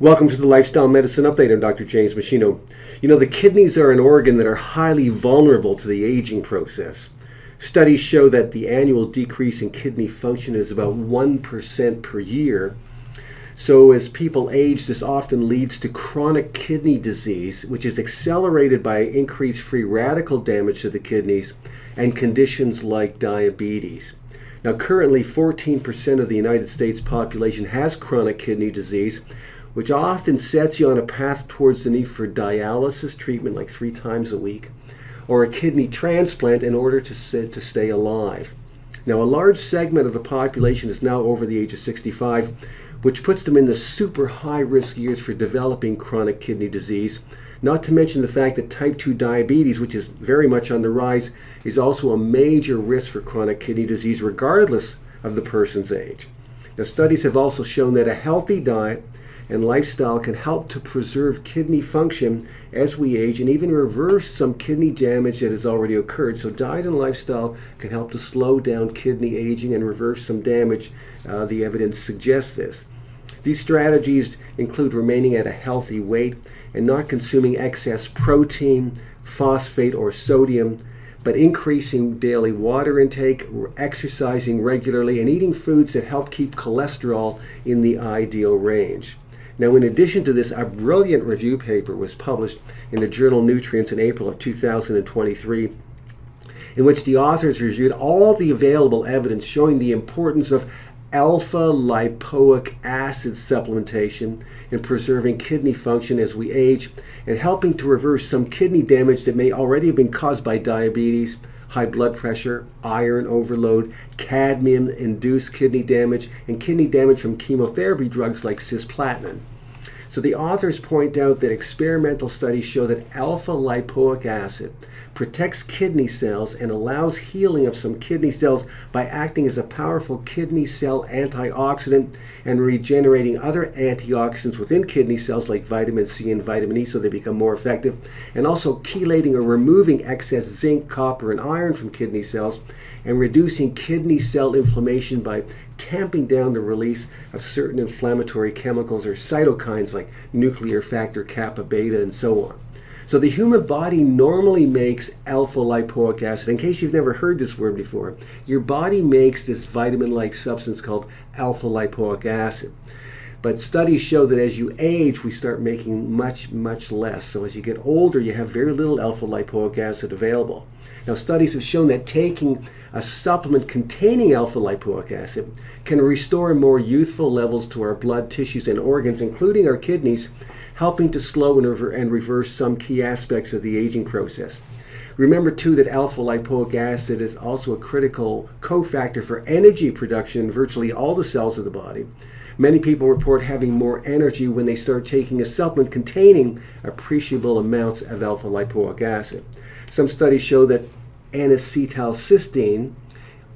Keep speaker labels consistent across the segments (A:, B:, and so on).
A: Welcome to the Lifestyle Medicine Update. I'm Dr. James Meschino. You know, the kidneys are an organ that are highly vulnerable to the aging process. Studies show that the annual decrease in kidney function is about 1% per year. So as people age, this often leads to chronic kidney disease, which is accelerated by increased free radical damage to the kidneys and conditions like diabetes. Now, currently, 14% of the United States population has chronic kidney disease, which often sets you on a path towards the need for dialysis treatment like 3 times a week, or a kidney transplant in order to stay alive. Now, a large segment of the population is now over the age of 65, which puts them in the super high-risk years for developing chronic kidney disease, not to mention the fact that type 2 diabetes, which is very much on the rise, is also a major risk for chronic kidney disease regardless of the person's age. Now, studies have also shown that a healthy diet and lifestyle can help to preserve kidney function as we age and even reverse some kidney damage that has already occurred. So diet and lifestyle can help to slow down kidney aging and reverse some damage. The evidence suggests this. These strategies include remaining at a healthy weight and not consuming excess protein, phosphate, or sodium, but increasing daily water intake, exercising regularly, and eating foods that help keep cholesterol in the ideal range. Now, in addition to this, a brilliant review paper was published in the journal Nutritionals in April of 2023, in which the authors reviewed all the available evidence showing the importance of alpha-lipoic acid supplementation in preserving kidney function as we age and helping to reverse some kidney damage that may already have been caused by diabetes, high blood pressure, iron overload, cadmium-induced kidney damage, and kidney damage from chemotherapy drugs like cisplatin. So the authors point out that experimental studies show that alpha-lipoic acid protects kidney cells and allows healing of some kidney cells by acting as a powerful kidney cell antioxidant and regenerating other antioxidants within kidney cells like vitamin C and vitamin E so they become more effective, and also chelating or removing excess zinc, copper, and iron from kidney cells and reducing kidney cell inflammation by tamping down the release of certain inflammatory chemicals or cytokines like nuclear factor kappa beta and so on. So the human body normally makes alpha-lipoic acid. In case you've never heard this word before, your body makes this vitamin-like substance called alpha-lipoic acid. But studies show that as you age, we start making much, much less. So as you get older, you have very little alpha-lipoic acid available. Now, studies have shown that taking a supplement containing alpha-lipoic acid can restore more youthful levels to our blood, tissues, and organs, including our kidneys, helping to slow and reverse some key aspects of the aging process. Remember, too, that alpha-lipoic acid is also a critical cofactor for energy production in virtually all the cells of the body. Many people report having more energy when they start taking a supplement containing appreciable amounts of alpha-lipoic acid. Some studies show that N-acetylcysteine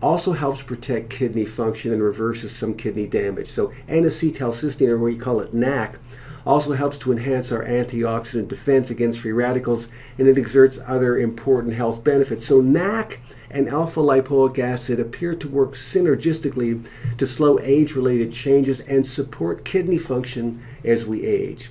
A: also helps protect kidney function and reverses some kidney damage. So N-acetylcysteine, or we call it NAC, also helps to enhance our antioxidant defense against free radicals, and it exerts other important health benefits. So NAC and alpha-lipoic acid appear to work synergistically to slow age-related changes and support kidney function as we age.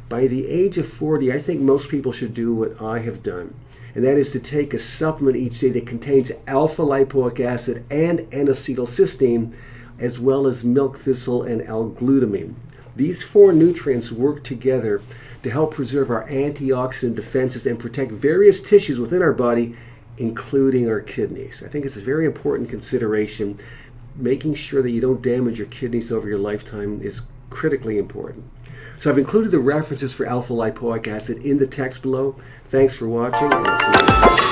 A: By the age of 40, I think most people should do what I have done, and that is to take a supplement each day that contains alpha-lipoic acid and N-acetylcysteine, as well as milk thistle and L-glutamine. These 4 nutrients work together to help preserve our antioxidant defenses and protect various tissues within our body, including our kidneys. I think it's a very important consideration. Making sure that you don't damage your kidneys over your lifetime is critically important. So I've included the references for alpha-lipoic acid in the text below. Thanks for watching, and I'll see you next time.